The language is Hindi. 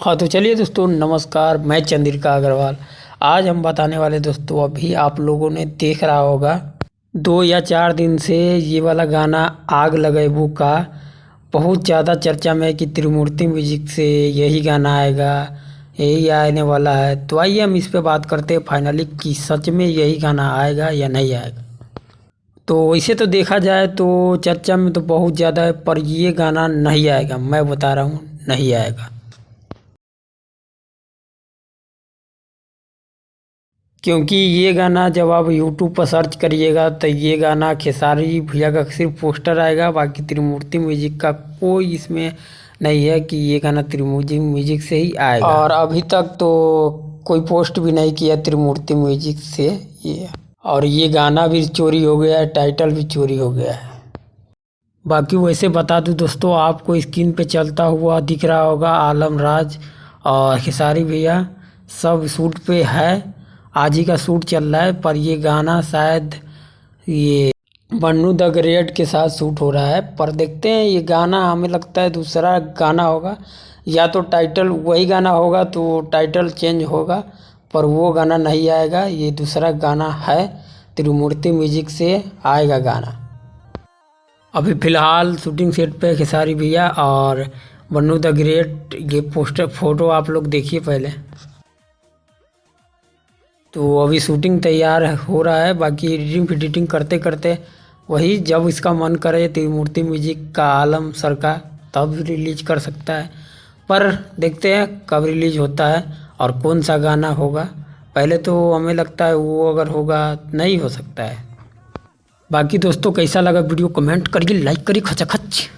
हाँ तो चलिए दोस्तों, नमस्कार। मैं चंद्रिका अग्रवाल। आज हम बताने वाले दोस्तों, अभी आप लोगों ने देख रहा होगा 2 या 4 दिन से ये वाला गाना आग लगाबू का बहुत ज़्यादा चर्चा में है कि त्रिमूर्ति म्यूजिक से यही गाना आएगा, यही आने वाला है। तो आइए हम इस पे बात करते हैं फाइनली कि सच में यही गाना आएगा या नहीं आएगा। तो इसे तो देखा जाए तो चर्चा में तो बहुत ज़्यादा है, पर ये गाना नहीं आएगा। मैं बता रहा हूँ, नहीं आएगा। क्योंकि ये गाना जब आप यूट्यूब पर सर्च करिएगा तो ये गाना खेसारी भैया का सिर्फ पोस्टर आएगा, बाकी त्रिमूर्ति म्यूजिक का कोई इसमें नहीं है कि ये गाना त्रिमूर्ति म्यूजिक से ही आएगा। और अभी तक तो कोई पोस्ट भी नहीं किया त्रिमूर्ति म्यूजिक से ये। और ये गाना भी चोरी हो गया है, टाइटल भी चोरी हो गया है। बाकी वैसे बता दूं दोस्तों, आपको स्क्रीन पे चलता हुआ दिख रहा होगा आलम राज और खेसारी भैया सब शूट पे है। आज ही का शूट चल रहा है, पर ये गाना शायद ये बन्नू द ग्रेट के साथ शूट हो रहा है। पर देखते हैं, ये गाना हमें लगता है दूसरा गाना होगा, या तो टाइटल वही गाना होगा तो टाइटल चेंज होगा, पर वो गाना नहीं आएगा। ये दूसरा गाना है, त्रिमूर्ति म्यूजिक से आएगा गाना। अभी फ़िलहाल शूटिंग सेट पे खेसारी भैया और बन्नू द ग्रेट, ये पोस्टर फोटो आप लोग देखिए पहले। तो अभी शूटिंग तैयार हो रहा है, बाकी एडिटिंग करते करते वही जब इसका मन करे त्रिमूर्ति म्यूजिक का आलम सर का, तब रिलीज कर सकता है। पर देखते हैं कब रिलीज होता है और कौन सा गाना होगा। पहले तो हमें लगता है वो अगर होगा नहीं हो सकता है। बाकी दोस्तों कैसा लगा वीडियो कमेंट करिए, लाइक करिए खचाखच।